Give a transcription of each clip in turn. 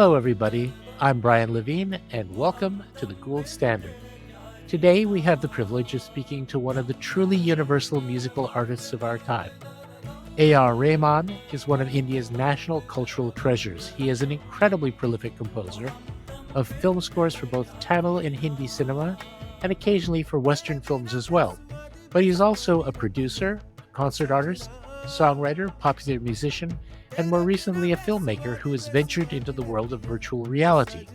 Hello, everybody. I'm Brian Levine, and welcome to the Gould Standard. Today, we have the privilege of speaking to one of the truly universal musical artists of our time. A.R. Rahman is one of India's national cultural treasures. He is an incredibly prolific composer of film scores for both Tamil and Hindi cinema, and occasionally for Western films as well. But he's also a producer, a concert artist, songwriter, popular musician, and more recently a filmmaker who has ventured into the world of virtual reality.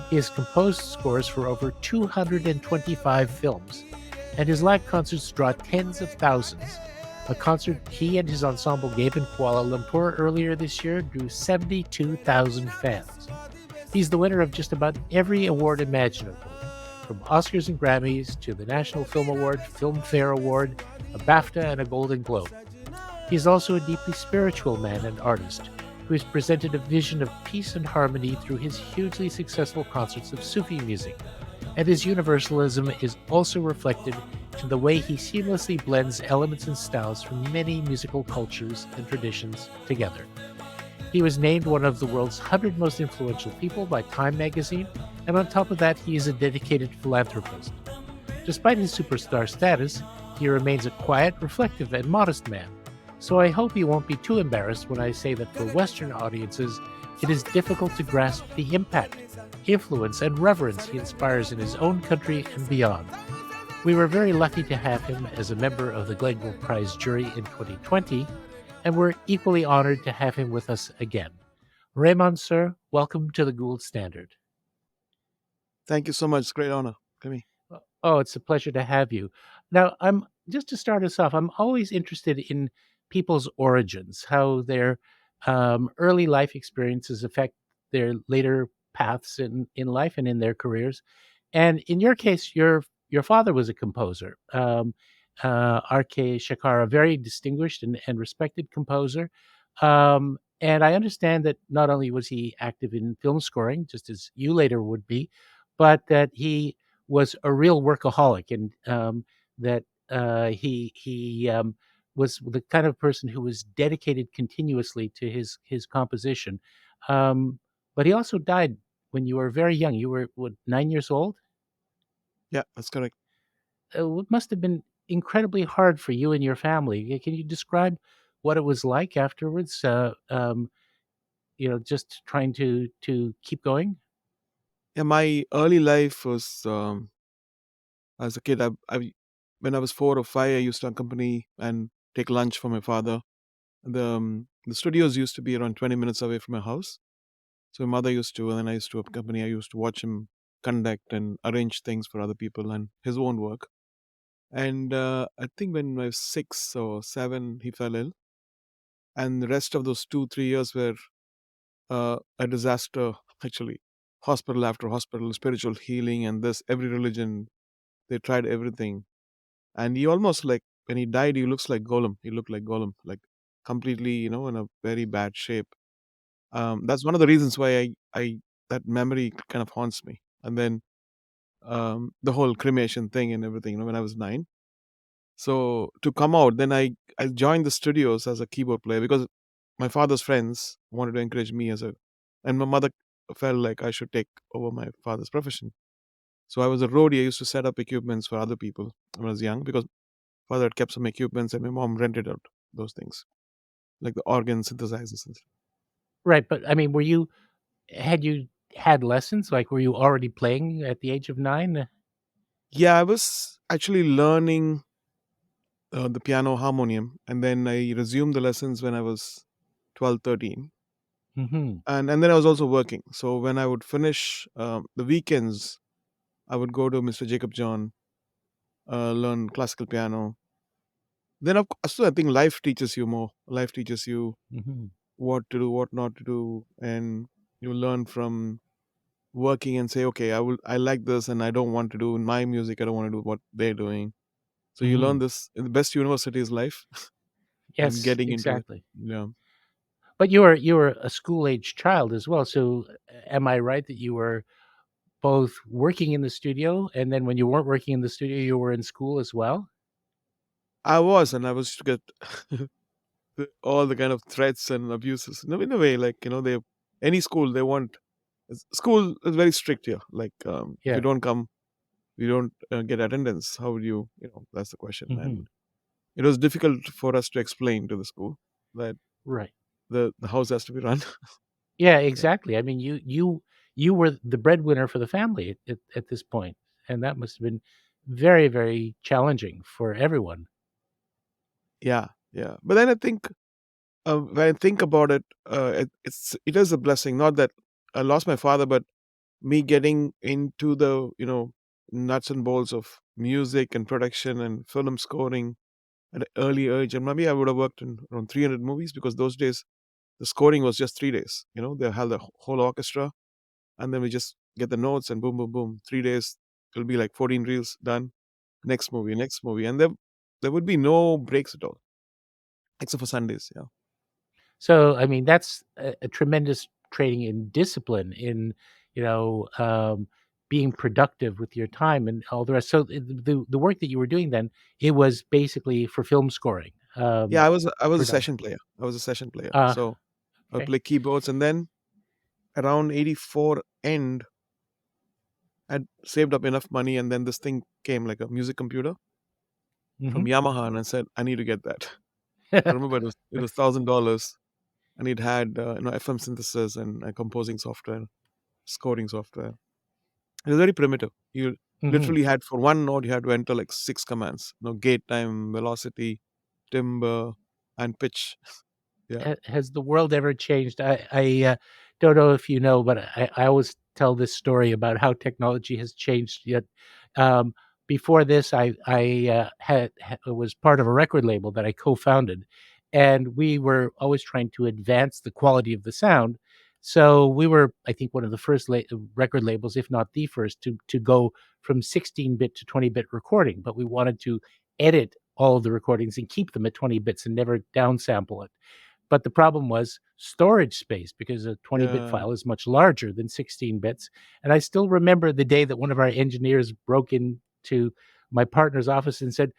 He has composed scores for over 225 films, and his live concerts draw tens of thousands. A concert he and his ensemble gave in Kuala Lumpur earlier this year drew 72,000 fans. He's the winner of just about every award imaginable, from Oscars and Grammys to the National Film Award, Filmfare Award, a BAFTA, and a Golden Globe. He is also a deeply spiritual man and artist who has presented a vision of peace and harmony through his hugely successful concerts of Sufi music. And his universalism is also reflected in the way he seamlessly blends elements and styles from many musical cultures and traditions together. He was named one of the world's 100 most influential people by Time magazine, and on top of that, he is a dedicated philanthropist. Despite his superstar status, he remains a quiet, reflective, and modest man. So I hope he won't be too embarrassed when I say that for Western audiences, it is difficult to grasp the impact, influence, and reverence he inspires in his own country and beyond. We were very lucky to have him as a member of the Glenn Gould Prize jury in 2020, and we're equally honored to have him with us again. Raymond, sir, welcome to the Gould Standard. Thank you so much. It's a great honor. Come here. Oh, it's a pleasure to have you. Now, I'm just to start us off, I'm always interested in people's origins, how their early life experiences affect their later paths in life and in their careers. And in your case, your father was a composer, R.K. Shakar, a very distinguished and respected composer. And I understand that not only was he active in film scoring, just as you later would be, but that he was a real workaholic, and that he was the kind of person who was dedicated continuously to his composition. Um, but he also died when you were very young. You were what, 9 years old? Yeah, that's correct. It must have been incredibly hard for you and your family. Can you describe what it was like afterwards? Just trying to keep going. Yeah, my early life was as a kid. When I was 4 or 5, I used to accompany and take lunch for my father. The studios used to be around 20 minutes away from my house. So my mother used to, and then I used to accompany. I used to watch him conduct and arrange things for other people and his own work. And I think when I was 6 or 7, he fell ill, and the rest of those 2 3 years were a disaster. Actually, hospital after hospital, spiritual healing, and this every religion, they tried everything. And he almost, like, when he died, he looks like Golem. He looked like Golem, like completely, in a very bad shape. That's one of the reasons why I that memory kind of haunts me. And then the whole cremation thing and everything, when I was 9. So to come out, then I joined the studios as a keyboard player because my father's friends wanted to encourage me and my mother felt like I should take over my father's profession. So I was a roadie. I used to set up equipments for other people when I was young because father had kept some equipments and my mom rented out those things, like the organ synthesizers and stuff. Right, but I mean, had you had lessons? Like, were you already playing at the age of 9? Yeah, I was actually learning the piano harmonium, and then I resumed the lessons when I was 12, 13. Mhm. And then I was also working. So when I would finish the weekends, I would go to Mr. Jacob John, learn classical piano. Then, of course, I think life teaches you more. Life teaches you Mhm. what to do, what not to do, and you learn from working and say, okay, I like this, and I don't want to do in my music. I don't want to do what they're doing. So you learn Mhm. this in the best university is life, and Yes, getting into it. exactly. Yeah, But you were a school-age child as well, so am I right that you were both working in the studio, and then when you weren't working in the studio, you were in school as well? I was, and I was to get all the kind of threats and abuses. No, in a way, like, they any school they want. School is very strict here. Like if you Yeah. don't come, you don't get attendance. How would you? That's the question. Hmm. And it was difficult for us to explain to the school that Right. the house has to be run. Yeah, Yeah. exactly. I mean, you were the breadwinner for the family at this point, and that must have been very, very challenging for everyone. Yeah, yeah. But then I think when I think about it, it is a blessing. Not that I lost my father, but me getting into the nuts and bolts of music and production and film scoring at an early age. And maybe I would have worked in around 300 movies because those days the scoring was just 3 days. They had the whole orchestra, and then we just get the notes and boom, boom, boom. 3 days, it'll be like 14 reels done. Next movie, and there would be no breaks at all except for Sundays. Yeah. So, I mean, that's a tremendous training in discipline, in you know, um, being productive with your time and all the rest. So, the work that you were doing then, it was basically for film scoring, Yeah, I was a production. session player. I was a session player. Uh, So I would okay. play keyboards, and then around 84 end, I'd saved up enough money, and then this thing came like a music computer from Hmm. Yamaha, and I said, I need to get that. I remember it was $1,000, and it had FM synthesis and composing software, scoring software. It was very primitive. You Hmm. literally had for one note you had to enter like six commands. Gate time, velocity, timbre, and pitch. Yeah. Has the world ever changed? I don't know if you know, but I always tell this story about how technology has changed. Yet, um, before this, was part of a record label that I co-founded, and we were always trying to advance the quality of the sound. So we were, I think, one of the first record labels, if not the first, to go from 16-bit to 20-bit recording. But we wanted to edit all of the recordings and keep them at 20 bits and never downsample it. But the problem was storage space because a 20-bit Yeah. file is much larger than 16 bits. And I still remember the day that one of our engineers broke into my partner's office and said,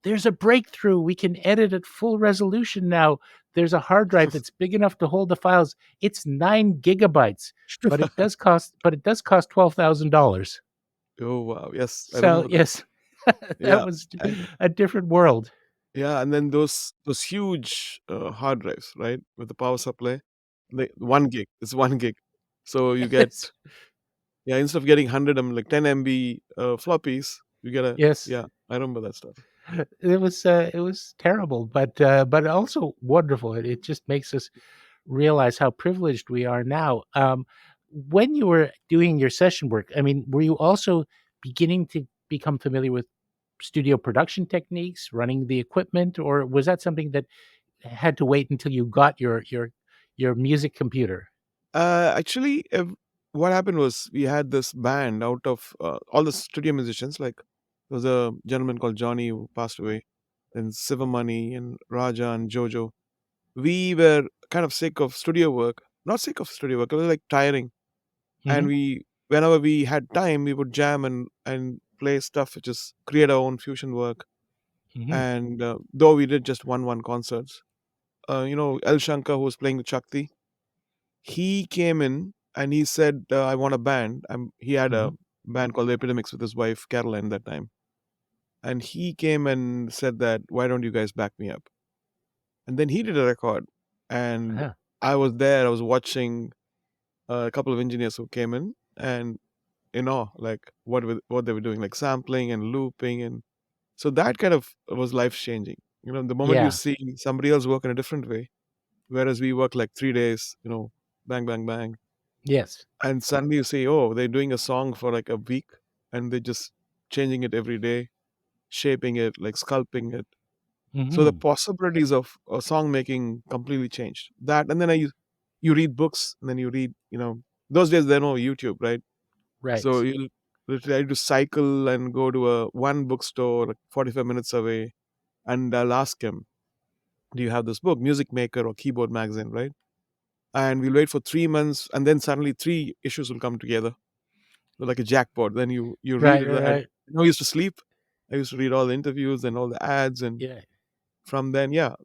"There's a breakthrough. We can edit at full resolution now. There's a hard drive that's big enough to hold the files. It's 9 gigabytes, but it does cost $12,000." Oh wow. Yes, I So remember that. yes, that Yeah. was And a different world. yeah, and then those huge hard drives, right, with the power supply, 1 gig. It's 1 gig. So you get, Yes, yeah, instead of getting 100 like 10 MB floppies, you get a, yes. yeah, I remember that stuff. It was terrible, but also wonderful. It just makes us realize how privileged we are now. When you were doing your session work, I mean, were you also beginning to become familiar with studio production techniques, running the equipment, or was that something that had to wait until you got your music computer? Actually, what happened was we had this band out of all the studio musicians. Like there was a gentleman called Johnny who passed away, and Sivamani and Raja and Jojo. We were kind of sick of studio work. Not sick of studio work. It was like tiring, and Hmm. whenever we had time, we would jam and play stuff, which is create our own fusion work. Hmm. And though we did just one concerts, El Shankar, who was playing with Shakti, he came in and he said, "I want a band." He had a Hmm. band called the Epidemics with his wife Caroline that time, and he came and said that, "Why don't you guys back me up?" And then he did a record, and Uh-huh. I was there. I was watching a couple of engineers who came in, and in awe, like what they were doing, like sampling and looping, and so that kind of was life changing. The moment you Yeah. see somebody else work in a different way, whereas we work like 3 days, bang, bang, bang. Yes. And suddenly you say, oh, they're doing a song for like a week and they're just changing it every day, shaping it, like sculpting it. So the Hmm. possibilities of song making completely changed. That, and then you read books, and then you read, those days there no YouTube, right? So Right. you literally had to cycle and go to a one bookstore like 45 minutes away, and I'll ask him, do you have this book, Music Maker or Keyboard Magazine, right? And we'll wait for 3 months, and then suddenly three issues will come together like a jackpot. Then you read Right. it. Right. And Right. I used to sleep. I used to read all the interviews and all the ads, and Yeah. from then, yeah,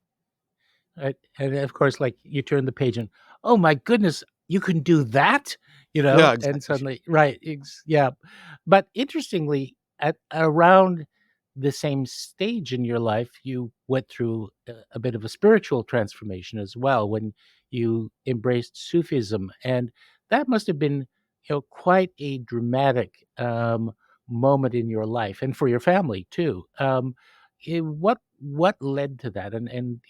Right, and of course, like, you turn the page and, "Oh my goodness, you can do that?" Yeah, and exactly. suddenly, right, yeah. But interestingly, at around the same stage in your life, you went through a bit of a spiritual transformation as well when you embraced Sufism, and that must have been, quite a dramatic moment in your life and for your family too. What led to that? And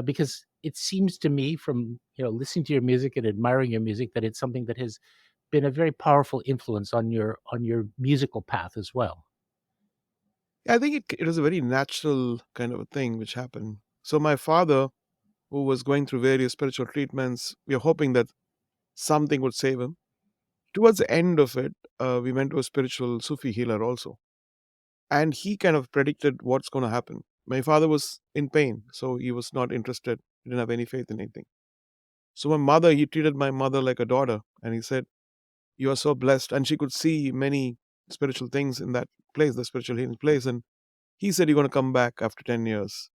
because it seems to me from listening to your music and admiring your music that it's something that has been a very powerful influence on your musical path as well. Yeah, I think it was a very natural kind of a thing which happened. So my father, who was going through various spiritual treatments, we were hoping that something would save him. Towards the end of it, we went to a spiritual Sufi healer also, and he kind of predicted what's going to happen. My father was in pain, so he was not interested. He didn't have any faith in anything. So my mother, he treated my mother like a daughter, and he said, "You are so blessed." And she could see many spiritual things in that place, the spiritual healing place. And he said, "You're going to come back after 10 years."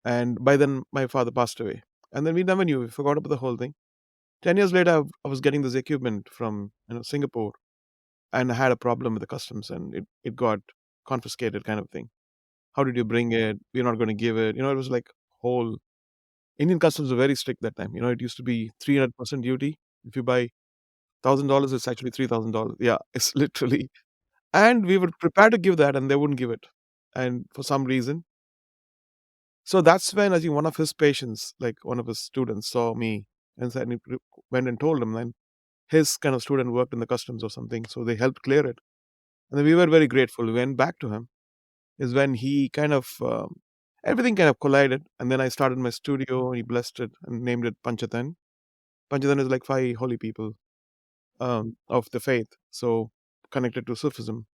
And by then, my father passed away. And then we never knew. We forgot about the whole thing. 10 years later, I was getting this equipment from Singapore, and I had a problem with the customs, and it got confiscated, kind of thing. How did you bring it? We're not going to give it. It was like whole Indian customs were very strict that time. It used to be 300% duty. If you buy $1,000, it's actually $3,000. Yeah, it's literally. And we were prepared to give that, and they wouldn't give it. And for some reason, so that's when I think one of his patients, like one of his students, saw me and said, and he went and told him. Then his kind of student worked in the customs or something, so they helped clear it. And then we were very grateful. We went back to him. Is when he kind of everything kind of collided, and then I started my studio. And he blessed it and named it Panchatan. Panchatan is like five holy people of the faith, so connected to Sufism.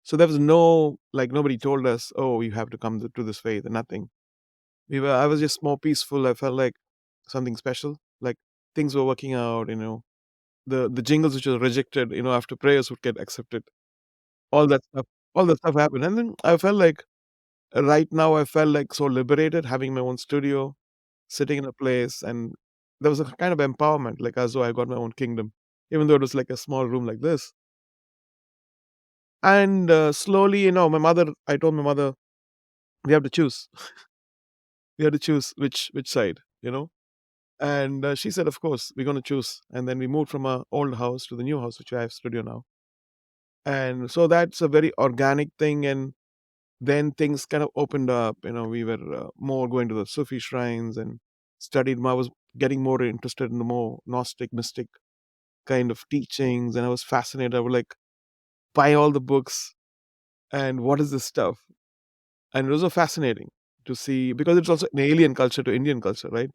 So there was no, like, nobody told us, "Oh, you have to come to this faith," and nothing. I was just more peaceful. I felt like something special, like things were working out. The jingles which were rejected, after prayers would get accepted. All that stuff, all that stuff happened, and then I felt like right now I felt like so liberated having my own studio, sitting in a place, and there was a kind of empowerment, like as though I got my own kingdom, even though it was like a small room like this. And slowly, I told my mother, we have to choose. We have to choose which side, And she said, "Of course, we're going to choose." And then we moved from our old house to the new house, which I have studio now. And so that's a very organic thing. And then things kind of opened up. We were more going to the Sufi shrines and studied. I was getting more interested in the more Gnostic, mystic kind of teachings. And I was fascinated. I would like buy all the books and what is this stuff? And it was so fascinating to see because it's also an alien culture to Indian culture, right?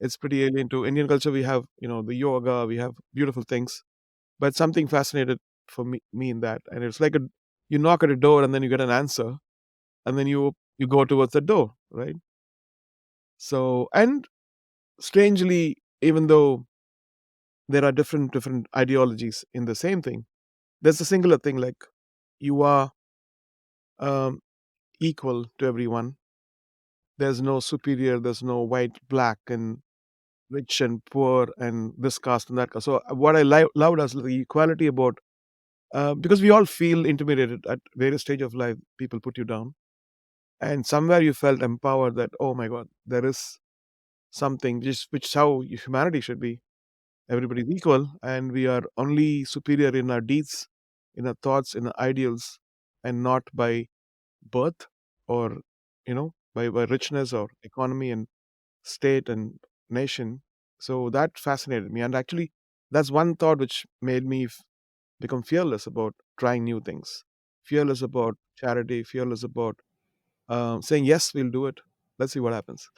It's pretty alien to Indian culture. We have, the yoga, we have beautiful things, but something fascinated for me in that. And it's like you knock at a door and then you get an answer, and then you go towards the door, right? So, and strangely, even though there are different ideologies in the same thing, there's a singular thing, like you are um, equal to everyone. There's no superior, there's no white, black, and rich and poor, and this caste and that caste. So what I loved as the equality about, because we all feel intimidated at various stage of life. People put you down, and somewhere you felt empowered that, oh my God, there is something just which is how humanity should be. Everybody's equal, and we are only superior in our deeds, in our thoughts, in our ideals, and not by birth or by richness or economy and state and nation. So that fascinated me, and actually, that's one thought which made me become fearless about trying new things, fearless about charity, fearless about saying yes, we'll do it. Let's see what happens.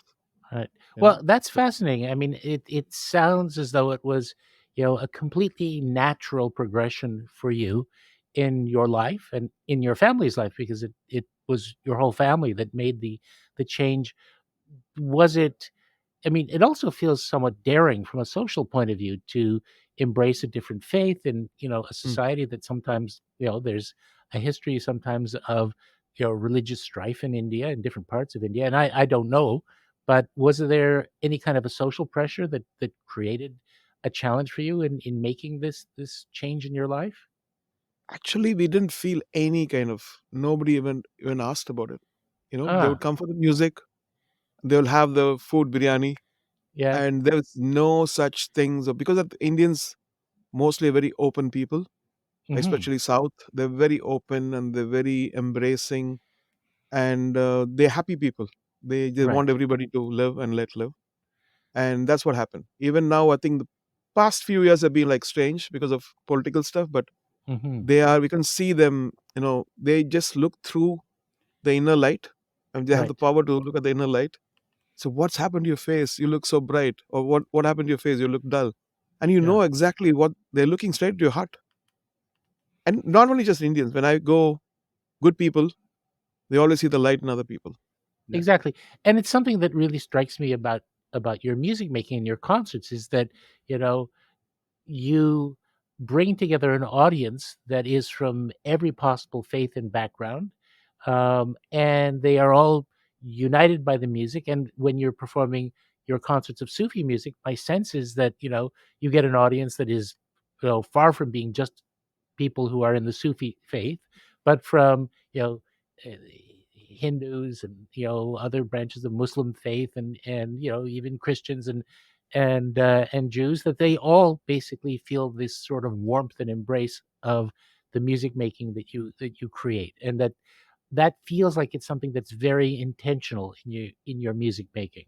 Right. You know. Well, that's fascinating. I mean, it sounds as though it was, a completely natural progression for you in your life and in your family's life because it was your whole family that made the change. Was it I mean, it also feels somewhat daring from a social point of view to embrace a different faith in, a Mm. society that sometimes, there's a history sometimes of, religious strife in India, in different parts of India. And I don't know, but was there any kind of a social pressure that created a challenge for you in making this change in your life? Actually, we didn't feel any kind of nobody even asked about it. They would Ah, come for the music, they'll have the food biryani, yeah, and there's no such things because the Indians mostly very open people, hmm, especially South. They're very open and they're very embracing, and they're happy people. They want right, everybody to live and let live, and that's what happened. Even now, I think the past few years have been like strange because of political stuff, but hmm, we can see them. They just look through the inner light, and they have the right, power to look at the inner light. So what's happened to your face? You look so bright, or what happened to your face? You look dull, and you yeah. know exactly what they're looking straight to your heart. And not only just Indians. When I go, good people, they always see the light in other people. Definitely. Exactly. And it's something that really strikes me about your music making and your concerts is that, you know, you bring together an audience that is from every possible faith and background, and they are all united by the music. And when you're performing your concerts of Sufi music, my sense is that you get an audience that is far from being just people who are in the Sufi faith, but from Hindus and other branches of Muslim faith and even Christians and Jews, that they all basically feel this sort of warmth and embrace of the music making that you create, and that feels like it's something that's very intentional in your music making.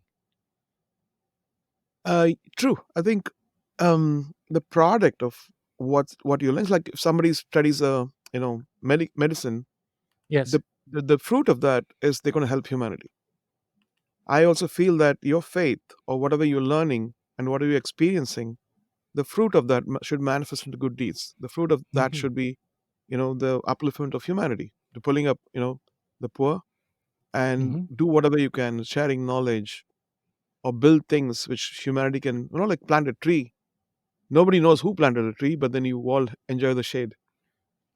True. I think the product of what you learn is like if somebody studies medicine, Yes. the fruit of that is they're going to help humanity. I also feel that your faith or whatever you're learning and whatever you're experiencing, the fruit of that should manifest into good deeds. The fruit of that Hmm. should be, the upliftment of humanity, to pulling up, the poor and Hmm. do whatever you can, sharing knowledge or build things which humanity can, like plant a tree. Nobody knows who planted a tree, but then you all enjoy the shade.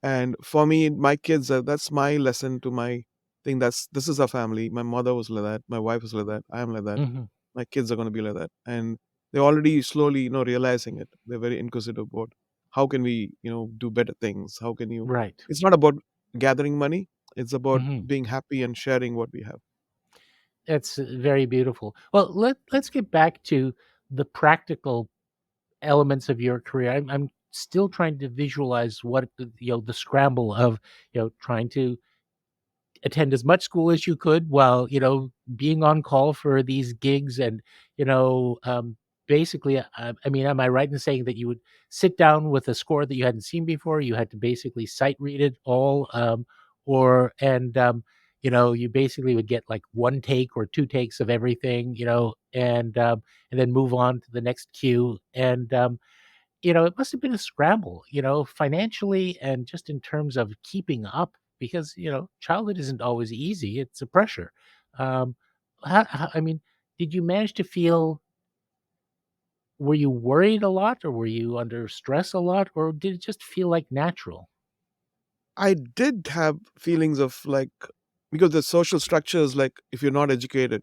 And for me, my kids, that's my lesson to my thing. This is our family. My mother was like that. My wife was like that. I am like that. Hmm. My kids are going to be like that, and they're already slowly, realizing it. They're very inquisitive about how can we, do better things. How can you? Right. It's not about gathering money. It's about Hmm. being happy and sharing what we have. That's very beautiful. Well, let's get back to the practical elements of your career. I'm still trying to visualize what the scramble of trying to attend as much school as you could while being on call for these gigs, and you know basically, I mean, am I right in saying that you would sit down with a score that you hadn't seen before? You had to basically sight read it all, or and you basically would get like one take or two takes of everything, and then move on to the next cue. And it must have been a scramble, financially and just in terms of keeping up, because, childhood isn't always easy. It's a pressure. Um, I mean, did you manage to feel, were you worried a lot, or were you under stress a lot, or did it just feel like natural? I did have feelings of like because the social structures, like if you're not educated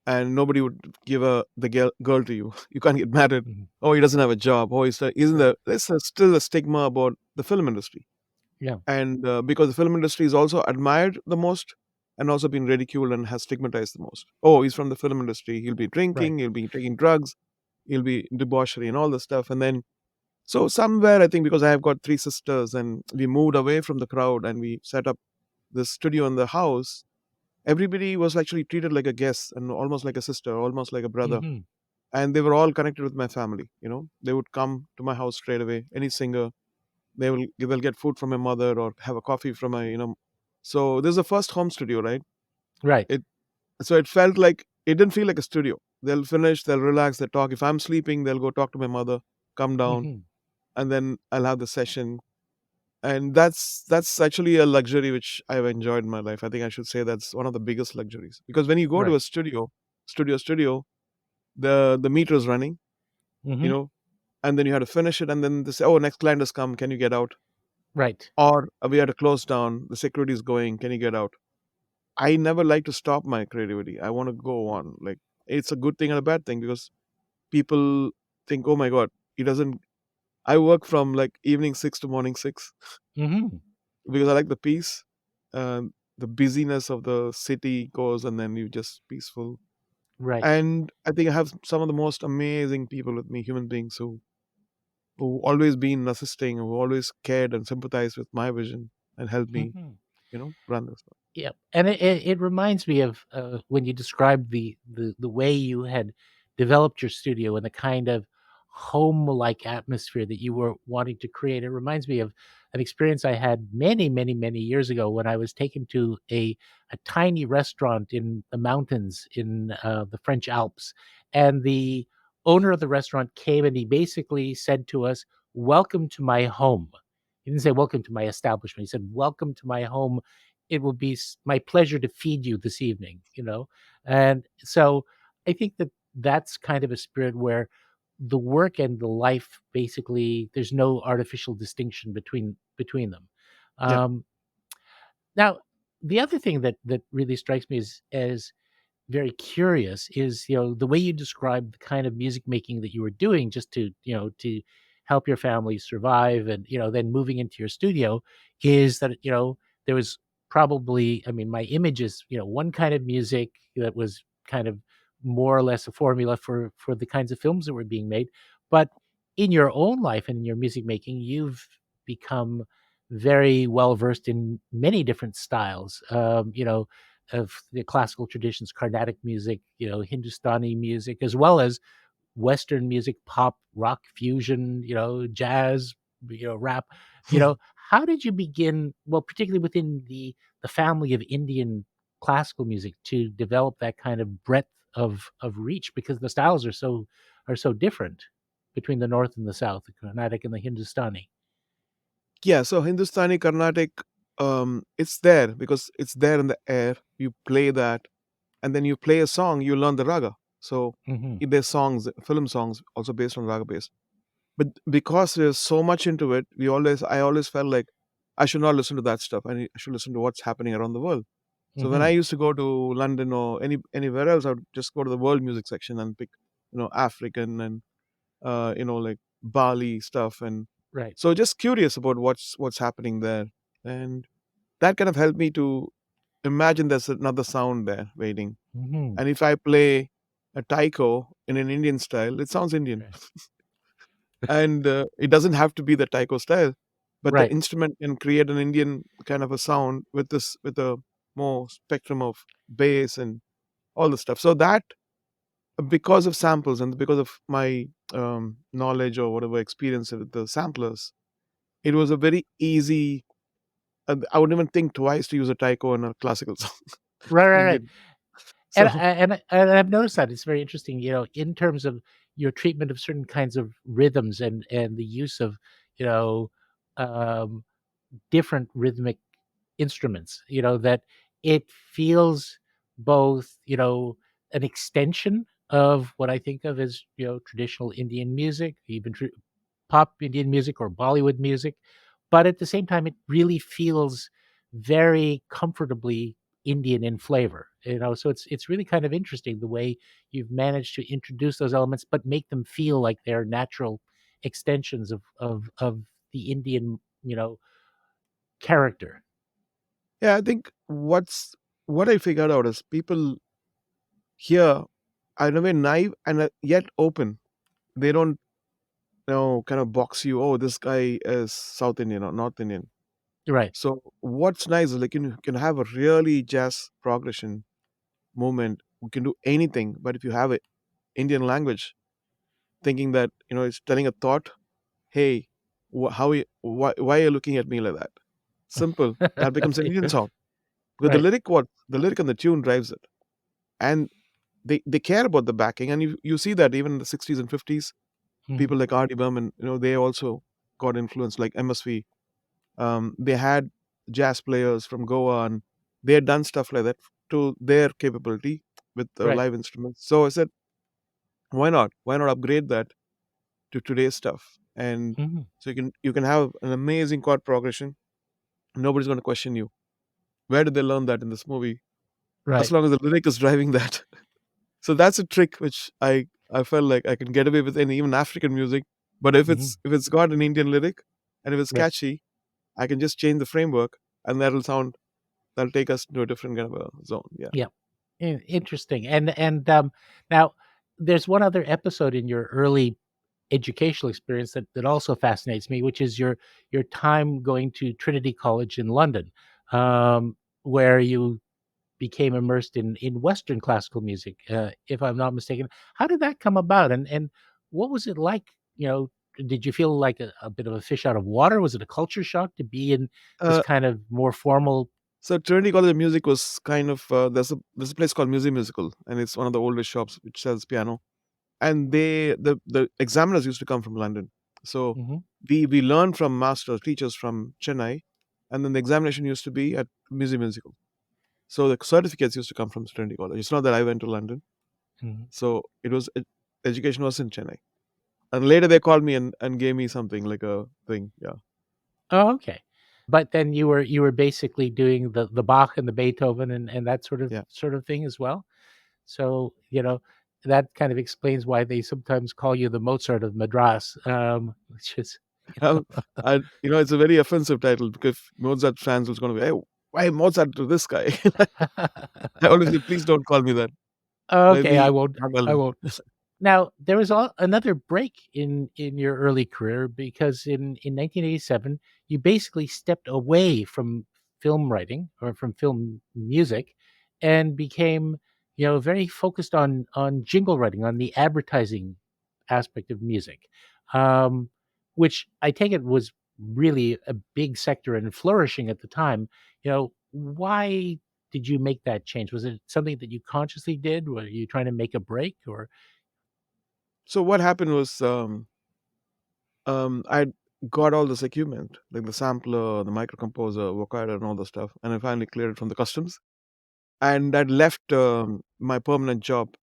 and nobody would give the girl to you, you can't get married. Mhm. Oh, he doesn't have a job. Oh, isn't Right. there? Still a stigma about the film industry, Yeah. and because the film industry is also admired the most and also been ridiculed and has stigmatized the most. Oh, he's from the film industry. He'll be Right. drinking. He'll be taking drugs. He'll be debauchery and all this stuff. And then so somewhere I think because I have got three sisters and we moved away from the crowd and we set up this studio in the house. Everybody was actually treated like a guest and almost like a sister, almost like a brother, Hmm. and they were all connected with my family. They would come to my house straight away. Any singer, they'll get food from my mother or have a coffee from my. So this is the first home studio, right? Right. It so it felt like it didn't feel like a studio. They'll finish, they'll relax, they talk. If I'm sleeping, they'll go talk to my mother, come down, Hmm. and then I'll have the session. And that's actually a luxury which I've enjoyed in my life. I think I should say that's one of the biggest luxuries because when you go to Right. a studio, the meter is running, you Hmm. know, and then you have to finish it, and then they say, "Oh, next client has come. Can you get out?" Right. Or we had to close down. The security is going. Can you get out? I never like to stop my creativity. I want to go on. Like it's a good thing and a bad thing because people. think, oh my god, he doesn't. I work from like evening 6 to morning 6 Hmm. because I like the peace. The busyness of the city goes, and then you just peaceful. Right. And I think I have some of the most amazing people with me, human beings who always been assisting, who always cared and sympathized with my vision and helped me, Hmm. run this. Yeah, and it reminds me of when you described the way you had developed your studio and the kind of home-like atmosphere that you were wanting to create. It reminds me of an experience I had many, many, many years ago when I was taken to a tiny restaurant in the mountains in the French Alps, and the owner of the restaurant came and he basically said to us, "Welcome to my home." He didn't say welcome to my establishment. He said, "Welcome to my home. It will be my pleasure to feed you this evening," you know? And so I think that that's kind of a spirit where the work and the life basically there's no artificial distinction between them. Yeah, Um, Now, the other thing that really strikes me as very curious is, the way you describe the kind of music making that you were doing just to help your family survive and, then moving into your studio is that, there was probably, I mean, my image is, one kind of music that was kind of more or less a formula for the kinds of films that were being made. But in your own life and in your music making, you've become very well versed in many different styles. Of the classical traditions, Carnatic music, Hindustani music, as well as Western music, pop, rock, fusion, jazz, rap. How did you begin? Well, particularly within the family of Indian classical music, to develop that kind of breadth of reach, because the styles are so different between the North and the South, the Carnatic and the Hindustani. yeah. So Hindustani, Carnatic, it's there because it's there in the air. You play that, and then you play a song. You learn the raga. So Hmm. there's songs, film songs, also based on raga base. But because there's so much into it, I always felt like I should not listen to that stuff. I should listen to what's happening around the world. So when I Hmm. used to go to London or anywhere else, I would just go to the world music section and pick, African and like Bali stuff, and Right. so just curious about what's happening there, and that kind of helped me to imagine there's another sound there waiting. Hmm. And if I play a taiko in an Indian style, it sounds Indian, Right. and it doesn't have to be the taiko style, but the Right. instrument can create an Indian kind of a sound with a more spectrum of bass and all the stuff. So that because of samples and because of my knowledge or whatever experience with the samplers, it was a very easy. I wouldn't even think twice to use a taiko in a classical song, Right, right, right. Indian. And So I've noticed that it's very interesting, in terms of your treatment of certain kinds of rhythms and the use of, you know, um, different rhythmic instruments, that it feels both, an extension of what I think of as, traditional Indian music, even pop Indian music or Bollywood music, but at the same time, it really feels very comfortably Indian in flavor. So it's really kind of interesting the way you've managed to introduce those elements, but make them feel like they're natural extensions of the Indian, character. yeah, I think what I figured out is people here are in a way naive and yet open. They don't kind of box you. Oh, this guy is South Indian or North Indian. Right. So what's nice is like you can have a really jazz progression movement. You can do anything, but if you have a Indian language, thinking that it's telling a thought, hey, why are you looking at me like that? Simple. That becomes an Indian song because Right. the lyric and the tune drives it, and they care about the backing, and you see that even in the 60s and 50s, Mhm. people like R.D. Burman, they also got influenced like MSV. They had jazz players from Goa, and they had done stuff like that to their capability with Right. live instruments. So I said, why not? Why not upgrade that to today's stuff? And Mhm. so you can have an amazing chord progression. Nobody's going to question you. Where did they learn that in this movie? As Right. long as the lyric is driving that. So that's a trick which I I felt like I can get away with any even African music, but if Hmm. it's got an Indian lyric and if it's Right. catchy, I can just change the framework and that'll take us to a different kind of a zone. Yeah. Yeah. Interesting. And now there's one other episode in your early educational experience that also fascinates me, which is your time going to Trinity College in London, where you became immersed in Western classical music, if I'm not mistaken. How did that come about, and what was it like? You know, did you feel like a bit of a fish out of water? Was it a culture shock to be in this Uh, kind of more formal? so Trinity College of Music was kind of there's a place called Museum Musical, and it's one of the oldest shops which sells piano. And the examiners used to come from London. So Mhm. we learned from master teachers from Chennai, and then the examination used to be at Museum Musical. So the certificates used to come from Trinity College. It's not that I went to London. Mhm. So it was education was in Chennai. And later they called me and gave me something like a thing. Yeah. Oh, okay. But then you were basically doing the Bach and the Beethoven and that Yeah. sort of thing as well? So, that kind of explains why they sometimes call you the Mozart of Madras, which is, you Um, I it's a very offensive title because Mozart fans was going to be, hey, why Mozart to this guy? I always say, please don't call me that. Let Okay, I me won't. I handle. won't. Now, there was another break in your early career because in 1987 you basically stepped away from film writing or from film music and became very focused on jingle writing, on the advertising aspect of music, um, which I take it was really a big sector and flourishing at the time. Why did you make that change? Was it something that you consciously did? Were you trying to make a break or? So what happened was, I got all this equipment, like the sampler, the micro composer, vocoder, and all the stuff, and I finally cleared it from the customs. And I'd left my permanent job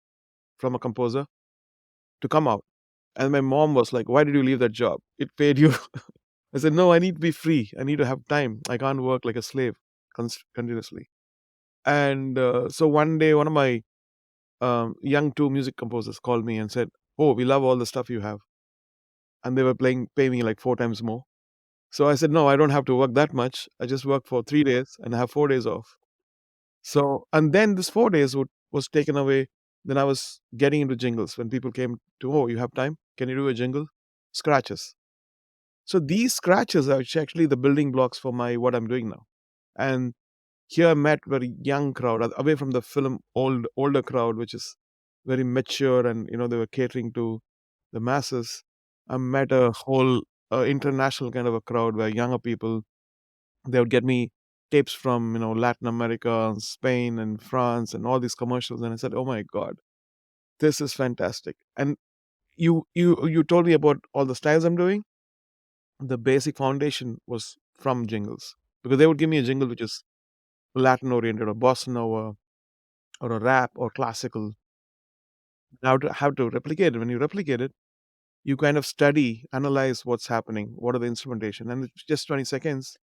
from a composer to come out. And my mom was like, "Why did you leave that job? It paid you." I said, "No, I need to be free. I need to have time. I can't work like a slave continuously." And so one day, one of my young two music composers called me and said, "Oh, we love all the stuff you have," and they were pay me like 4 times more. So I said, "No, I don't have to work that much. I just work for 3 days and I have 4 days off." So, and then this 4 days was taken away. Then I was getting into jingles when people came to, "Oh, you have time? Can you do a jingle?" Scratches. So these scratches are actually the building blocks for my what I'm doing now. And here I met very young crowd away from the film older crowd, which is very mature and they were catering to the masses. I met a whole international kind of a crowd where younger people they would get me tapes from Latin America and Spain and France and all these commercials, and I said, "Oh my god, this is fantastic." And you told me about all the styles I'm doing. The basic foundation was from jingles because they would give me a jingle which is Latin oriented or bossa nova or a rap or classical. Now to have to replicate it. When you replicate it, you kind of study, analyze what's happening, what are the instrumentation, and it's just 20 seconds,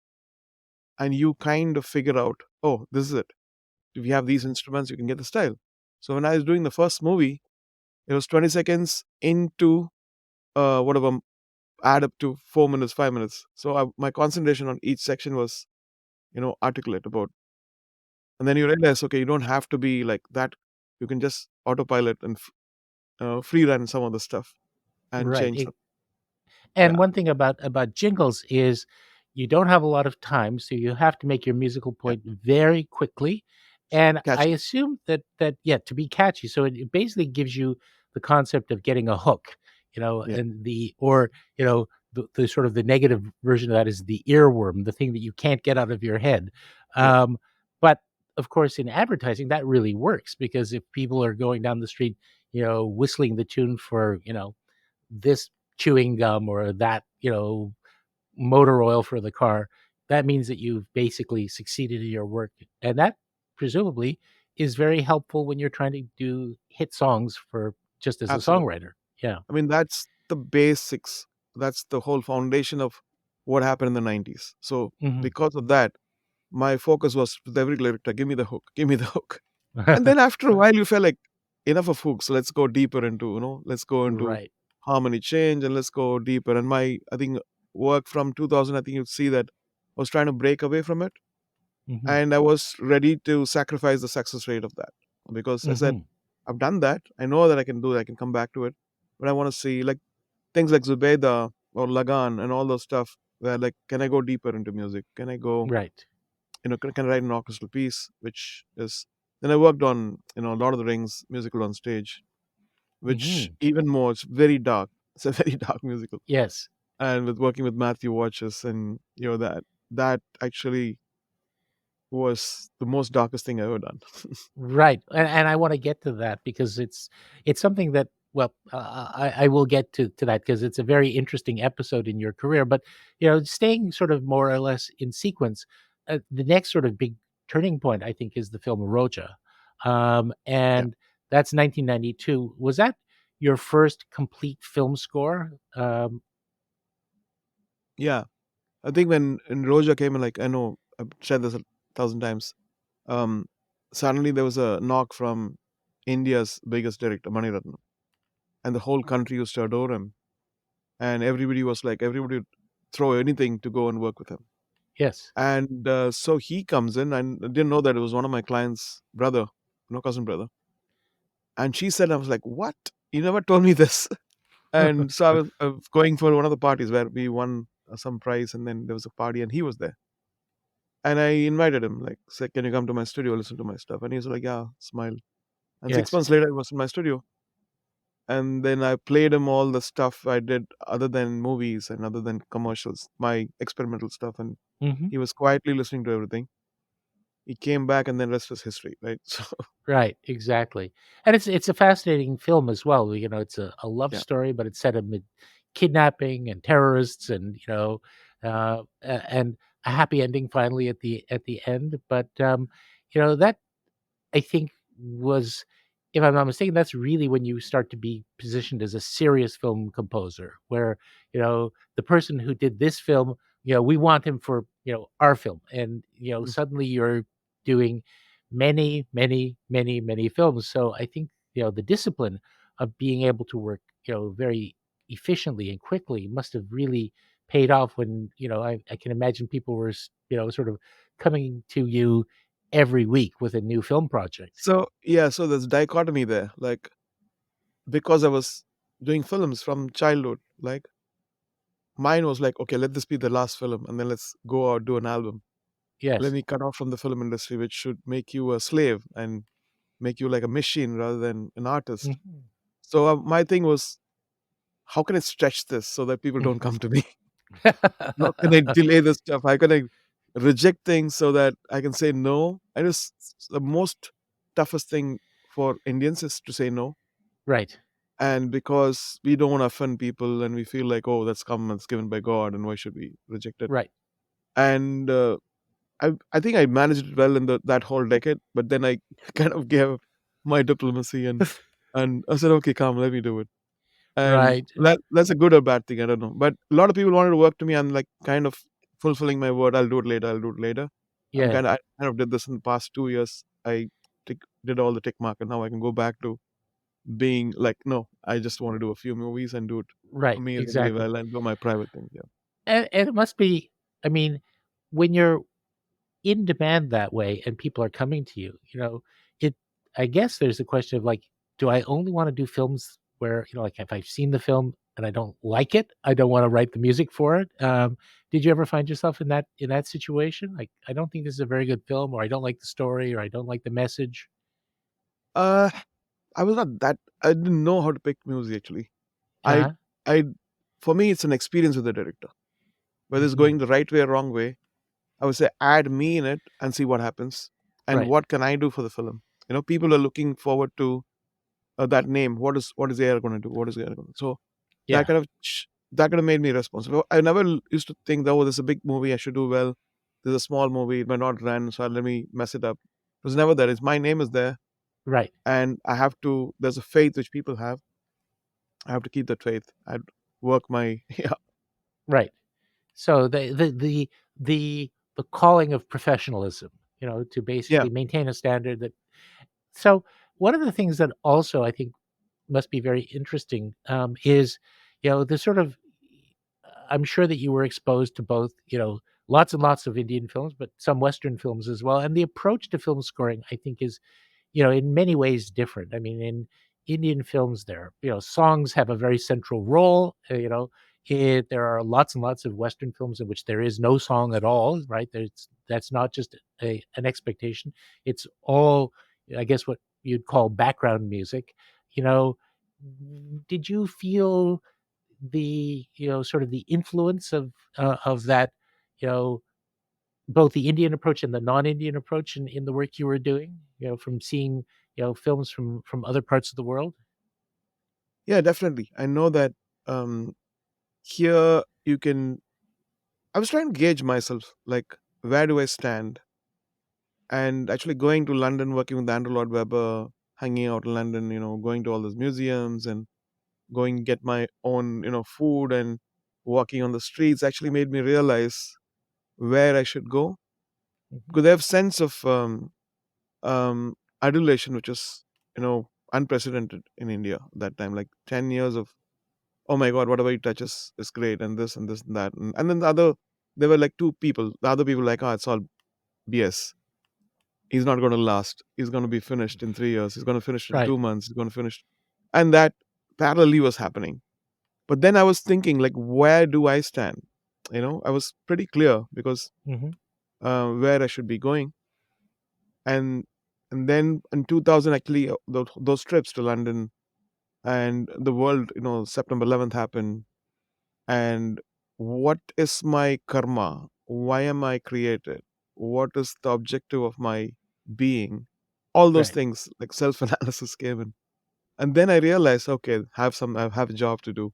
and you kind of figure out, oh, this is it. If you have these instruments, you can get the style. So when I was doing the first movie, it was 20 seconds into whatever, add up to 4 minutes, 5 minutes. So my concentration on each section was, articulate about. And then you realize, okay, you don't have to be like that. You can just autopilot and free run some of the stuff and Right. change them. And Yeah, one thing about jingles is you don't have a lot of time, so you have to make your musical yeah, point very quickly. And I catchy. assume that yeah, to be catchy. So it basically gives you the concept of getting a hook, Yeah, and the sort of the negative version of that is the earworm, the thing that you can't get out of your head. yeah, But of course, in advertising, that really works because if people are going down the street, whistling the tune for, this chewing gum or that, motor oil for the car, that means that you've basically succeeded in your work. And that presumably is very helpful when you're trying to do hit songs for just as a absolutely. songwriter. Yeah. I mean, that's the basics. That's the whole foundation of what happened in the 90s. So Mhm. because of that, my focus was with every lyric, give me the hook, give me the hook. And then after a while, you felt like enough of hooks. Let's go deeper into, let's go into Right. harmony change and let's go deeper. And my, I think, work from 2000, I think you'd see that I was trying to break away from it. Hmm. And I was ready to sacrifice the success rate of that because I said, Hmm. I've done that. I know that I can do it. I can come back to it. But I want to see like things like Zubeda or Lagan and all those stuff where like, can I go deeper into music? Can I go, Right. can I write an orchestral piece, which is, then I worked on, Lord of the Rings musical on stage, which Hmm. even more, it's very dark. It's a very dark musical. Yes. And with working with Matthew Watches and, that actually was the most darkest thing I've ever done. Right, and I want to get to that because it's something that well, I will get to that because it's a very interesting episode in your career. But staying sort of more or less in sequence, the next sort of big turning point I think is the film Roja, Yeah. and that's 1992. Was that your first complete film score? Yeah. I think when Roja came in, like, I know I've said this 1,000 times. Um, Suddenly there was a knock from India's biggest director, Mani Ratnam, and the whole country used to adore him. And everybody would throw anything to go and work with him. Yes. And so he comes in, and I didn't know that it was one of my client's brother, cousin brother. And she said, I was like, what? You never told me this. And so I was going for one of the parties where we won some prize, and then there was a party, and he was there. And I invited him, like, said, can you come to my studio, listen to my stuff? And he was like, yeah, smile. And six Yes. months later, I was in my studio. And then I played him all the stuff I did other than movies and other than commercials, my experimental stuff. And Hmm. he was quietly listening to everything. He came back, and then rest was history, right? So, Right, exactly. And it's a fascinating film as well. It's a love yeah. story, but it's set amid kidnapping and terrorists and and a happy ending finally at the end. But that I think was, if I'm not mistaken, that's really when you start to be positioned as a serious film composer, where the person who did this film, we want him for our film, and Mm. suddenly you're doing many, many, many, many films. So I think the discipline of being able to work very efficiently and quickly must have really paid off when I can imagine people were sort of coming to you every week with a new film project. So, yeah, so there's dichotomy there. Like, because I was doing films from childhood, like, mine was like, okay, let this be the last film, and then let's go out, do an album. Let Yes. me cut off from the film industry, which should make you a slave and make you like a machine rather than an artist. Mhm. So my thing was, how can I stretch this so that people don't Mhm. come to me? How can I delay this stuff? How can I reject things so that I can say no? I just the most toughest thing for Indians is to say no. Right, And because we don't want to offend people and we feel like, oh, that's come, it's given by God, and why should we reject it? right. And I think I managed it well in that whole decade, but then I kind of gave up my diplomacy and I said, okay, come, let me do it. And Right. that's a good or bad thing, I don't know. But a lot of people wanted to work to me. I'm like kind of fulfilling my word. I'll do it later. I'll do it later. Yeah. I kind of did this in the past 2 years. Did all the tick mark, and now I can go back to being like, no, I just want to do a few movies and do it Right, amazingly exactly. well and do my private thing. Yeah. And it must be, I mean, when you're in demand that way and people are coming to you, it I guess there's a question of like, do I only want to do films where, like if I've seen the film and I don't like it, I don't want to write the music for it. Did you ever find yourself in that situation? Like, I don't think this is a very good film, or I don't like the story, or I don't like the message. Uh, I was not that. I didn't know how to pick music actually. I, Uh-huh. I, for me, it's an experience with the director. Whether it's Hmm. going the right way or wrong way, I would say add me in it and see what happens, and Right. what can I do for the film. People are looking forward to that name. What is AR going to do? What is AR going to do? So that Yeah. kind of that kind of made me responsible. I never used to think that, oh, this is a big movie, I should do well. This is a small movie, it might not run, so let me mess it up. It was never that. It's my name is there, Right. and I have to. There's a faith which people have. I have to keep that faith. I'd work my yeah. Right. So the calling of professionalism, to Yeah. basically maintain a standard that. So one of the things that also I think must be very interesting is, the sort of I'm sure that you were exposed to both, lots and lots of Indian films, but some Western films as well. And the approach to film scoring, I think, is, in many ways different. I mean, in Indian films, songs have a very central role. There are lots and lots of Western films in which there is no song at all, right? That's not just an expectation. It's all, I guess, what you'd call background music. You know, did you feel the sort of the influence of that, you know both the Indian approach and the non-Indian approach in the work you were doing, from seeing films from other parts of the world? Yeah, definitely. I know that um, here you can. I was trying to gauge myself, like where do I stand, and actually going to London, working with Andrew Lloyd Webber, hanging out in London, going to all those museums and going get my own, food and walking on the streets actually made me realize where I should go Mhm. because they have sense of adulation, which is unprecedented in India at that time. Like 10 years of oh my god, whatever he touches is great, and this and this and that, and then the other there were like two people. The other people like, oh, it's all BS. He's not going to last. He's going to be finished in 3 years. He's going to finish in Right. 2 months. He's going to finish, and that parallelly was happening. But then I was thinking, like, where do I stand? I was pretty clear because Hmm. where I should be going, and then in 2000, actually, those trips to London and the world, September 11th happened, and what is my karma? Why am I created? What is the objective of my being? All those Right. things, like self analysis, came in, and then I realized, okay, I have a job to do,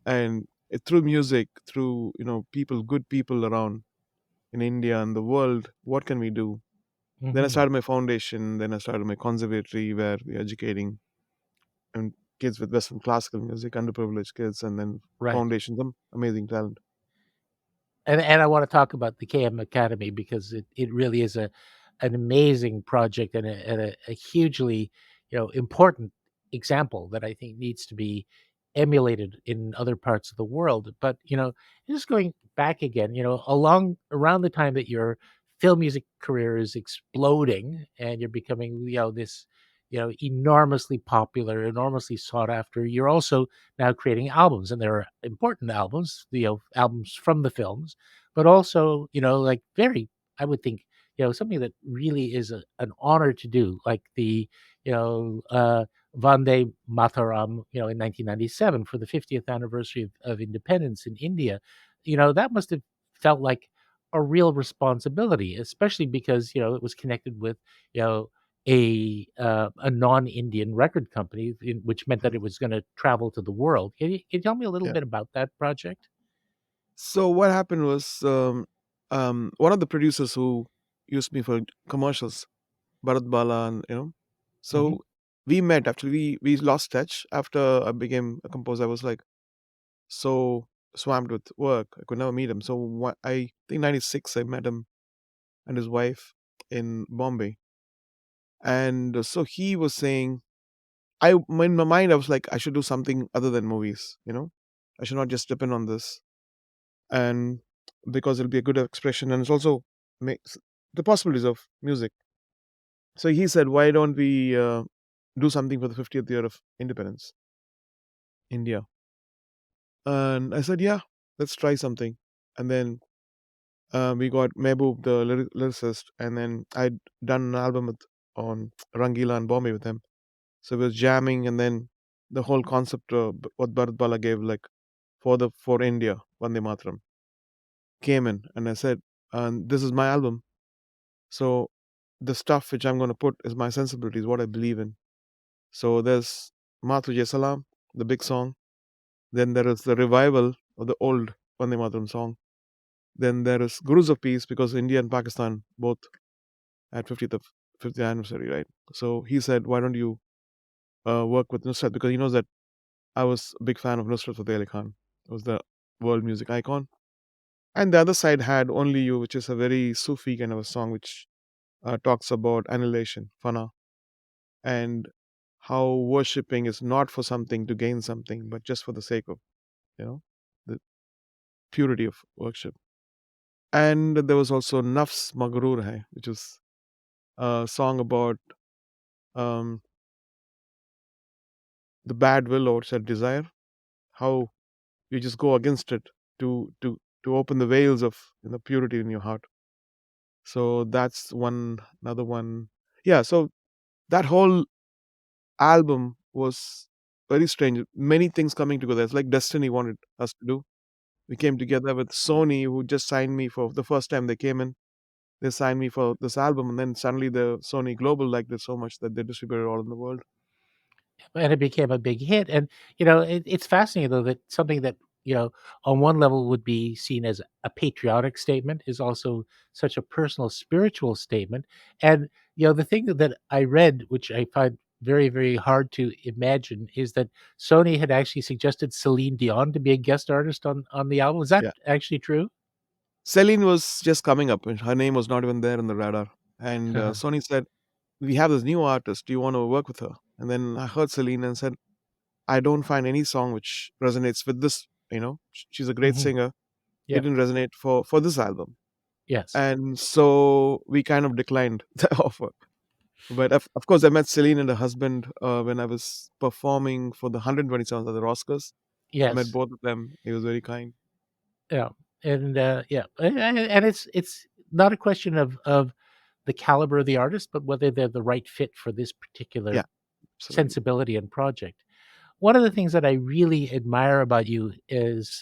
and through music, through people, good people around in India and the world, what can we do? Then I Hmm. started my foundation. Then I started my conservatory where we're educating and kids with Western classical music, underprivileged kids, and then Right. foundation, some amazing talent. And I want to talk about the KM Academy because it really is an amazing project and a hugely important example that I think needs to be emulated in other parts of the world. But just going back again, along around the time that your film music career is exploding and you're becoming this enormously popular, enormously sought after, you're also now creating albums, and there are important albums, albums from the films, but also, like very, I would think, something that really is an honor to do, like the, Vande Mataram, in 1997 for the 50th anniversary of independence in India. That must have felt like a real responsibility, especially because, it was connected with, you know, a non-Indian record company, which meant that it was going to travel to the world. Can you tell me a little Yeah. bit about that project? So what happened was one of the producers who used me for commercials, Bharat Bala, and Hmm. so we met. Actually, we lost touch after I became a composer. I was like so swamped with work, I could never meet him. So I think '96 I met him and his wife in Bombay, and so he was saying, in my mind I was like, I should do something other than movies. I should not just depend on this, and because it'll be a good expression and it's also makes the possibilities of music. So he said, why don't we do something for the 50th year of independence, India? And I said, yeah, let's try something. And then we got Mehboob, the lyricist, and then I'd done an album on Rangila and Bombay with him. So we was jamming, and then the whole concept of what Bharat Bala gave, like for India, Vande Mataram, came in, and I said, this is my album. So the stuff which I'm going to put is my sensibilities, what I believe in. So there's Matuje Salam, the big song. Then there is the revival of the old Vande Mataram song. Then there is Gurus of Peace, because India and Pakistan both at 50th anniversary, right? So he said, why don't you work with Nusrat? Because he knows that I was a big fan of Nusrat Fateh Ali Khan. It was the world music icon. And the other side had Only You, which is a very Sufi kind of a song, which talks about annihilation, fana. and how worshipping is not for something to gain something, but just for the sake of, you know, the purity of worship. And there was also Nafs Maghrur Hai, which was a song about um, the bad will or said desire, how you just go against it to open the veils of, purity in your heart. So that's another one. Yeah, so that whole album was very strange. Many things coming together. It's like destiny wanted us to do. We came together with Sony, who just signed me for the first time they came in. They signed me for this album, and then suddenly the Sony Global liked it so much that they distributed it all in the world. And it became a big hit. And it's fascinating though that something that on one level would be seen as a patriotic statement is also such a personal spiritual statement. And the thing that I read, which I find very very hard to imagine, is that Sony had actually suggested Celine Dion to be a guest artist on the album. Is that Yeah. actually true? Celine was just coming up, and her name was not even there in the radar. And Sony said, "We have this new artist. Do you want to work with her?" And then I heard Celine and said, "I don't find any song which resonates with this. She's a great Hmm. singer. It Yep. didn't resonate for this album." Yes. And so we kind of declined the offer. But of course, I met Celine and her husband when I was performing for the 127th of the Oscars. I met Yes. both of them. He was very kind. Yeah. And yeah, and it's not a question of the caliber of the artist, but whether they're the right fit for this particular Yeah, absolutely. sensibility and project. One of the things that I really admire about you is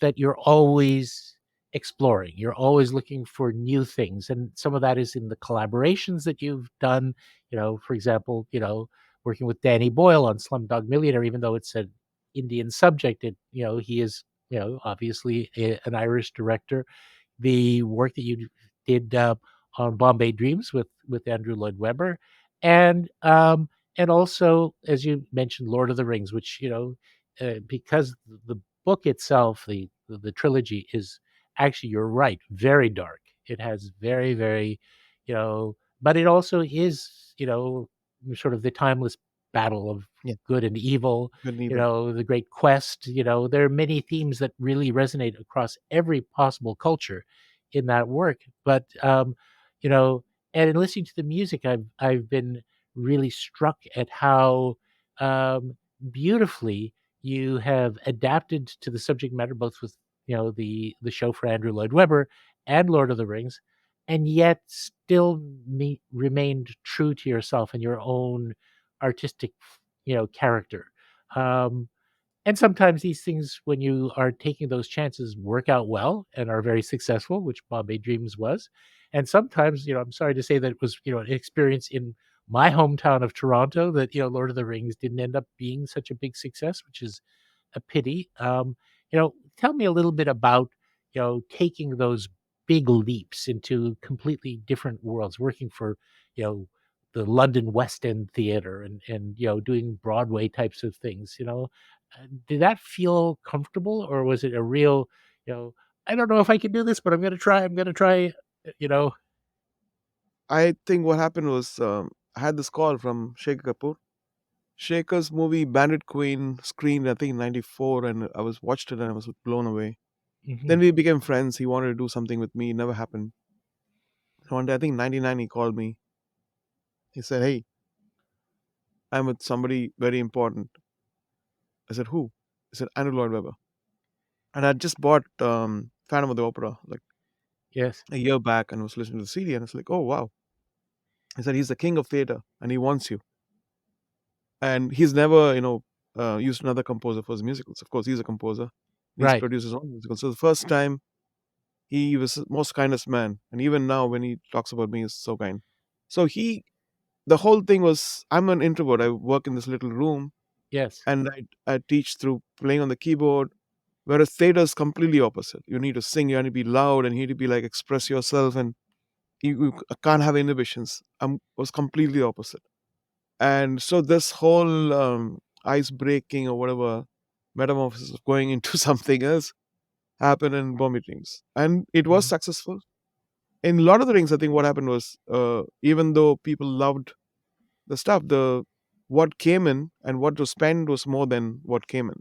that you're always exploring. You're always looking for new things, and some of that is in the collaborations that you've done. For example, working with Danny Boyle on Slumdog Millionaire, even though it's an Indian subject, he is obviously an Irish director. The work that you did on Bombay Dreams with Andrew Lloyd Webber, and also, as you mentioned, Lord of the Rings, which because the book itself, the trilogy is actually, you're right, very dark. It has very very, but it also is sort of the timeless battle of Yeah, good and evil, good and evil. the great quest. There are many themes that really resonate across every possible culture in that work. But you know and in listening to the music, I've been really struck at how um beautifully you have adapted to the subject matter, both with the show for Andrew Lloyd Webber and Lord of the Rings, and yet still remained true to yourself and your own artistic character. um and sometimes these things, when you are taking those chances, work out well and are very successful, which Bombay Dreams was. And sometimes, I'm sorry to say that it was, an experience in my hometown of Toronto that, Lord of the Rings didn't end up being such a big success, which is a pity. Tell me a little bit about, taking those big leaps into completely different worlds, working for, you know, the London West End Theatre and doing Broadway types of things. Did that feel comfortable, or was it a real, you know, I don't know if I can do this, but I'm gonna try. I'm gonna try. You know. I think what happened was I had this call from Shekhar Kapoor. Shekhar's movie Bandit Queen screened, I think, in '94, and I was watched it and I was blown away. Hmm. Then we became friends. He wanted to do something with me. It never happened. One day, I think '99, he called me. He said, "Hey, I'm with somebody very important." I said, "Who?" He said, "Andrew Lloyd Webber." And I just bought Phantom of the Opera like Yes. a year back and was listening to the CD, and it's like, "Oh wow." He said, "He's the king of theater and he wants you." And he's never, used another composer for his musicals. Of course, he's a composer. He's Right. produced his own musicals. So the first time, he was the most kindest man. And even now, when he talks about me, he's so kind. So the whole thing was, I'm an introvert. I work in this little room Yes. and I teach through playing on the keyboard. Whereas theater is completely opposite. You need to sing, you need to be loud, and you need to be like express yourself, and you can't have inhibitions. I was completely opposite. And so this whole ice breaking or whatever metamorphosis of going into something else happened in Bombay Dreams, and it was Mhm. successful. In Lord of the Rings, I think what happened was, even though people loved the stuff, the what came in and what was spent was more than what came in.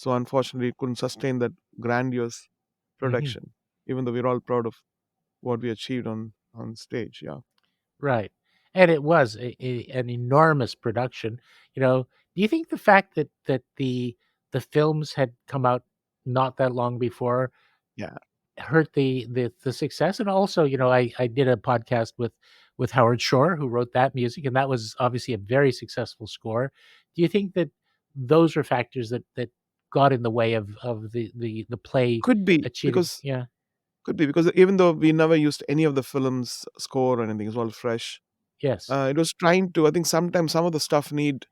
So unfortunately, it couldn't sustain that grandiose Hmm. production, even though we're all proud of what we achieved on stage. Yeah. Right. And it was an enormous production. Do you think the fact that the films had come out not that long before Yeah. hurt the success? And also, I did a podcast with Howard Shore, who wrote that music, and that was obviously a very successful score. Do you think that those were factors that got in the way of the play Could be achieving? because Yeah. even though we never used any of the film's score or anything, it's all fresh. Yes. It was trying to. I think sometimes some of the stuff need,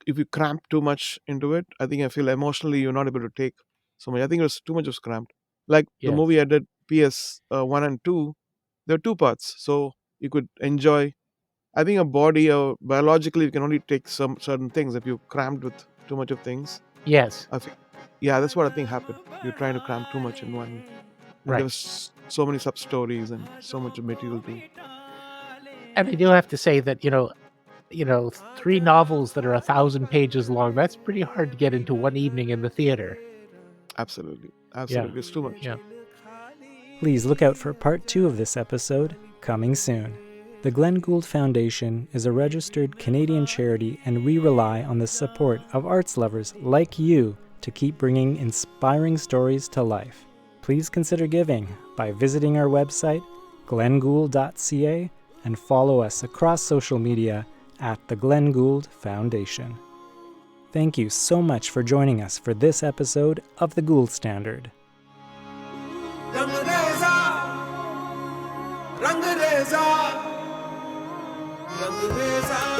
if you cramp too much into it, I feel emotionally you're not able to take so much. I think it was too much was cramped. Like the Yes. movie I did, PS 1 and 2, there are two parts, so you could enjoy. I think a body or biologically you can only take some certain things. If you crammed with too much of things, Yes. I think, yeah, that's what I think happened. You're trying to cram too much in one, and there Right. was so many sub stories and so much material to. And I do have to say that, three novels that are 1,000 pages long, that's pretty hard to get into one evening in the theater. Absolutely, Yeah. absolutely, it's too much. Yeah. Please look out for part 2 of this episode, coming soon. The Glenn Gould Foundation is a registered Canadian charity, and we rely on the support of arts lovers like you to keep bringing inspiring stories to life. Please consider giving by visiting our website, glengould.ca, and follow us across social media at the Glenn Gould Foundation. Thank you so much for joining us for this episode of The Gould Standard. रंग रेजा रंग रेजा रंग रेजा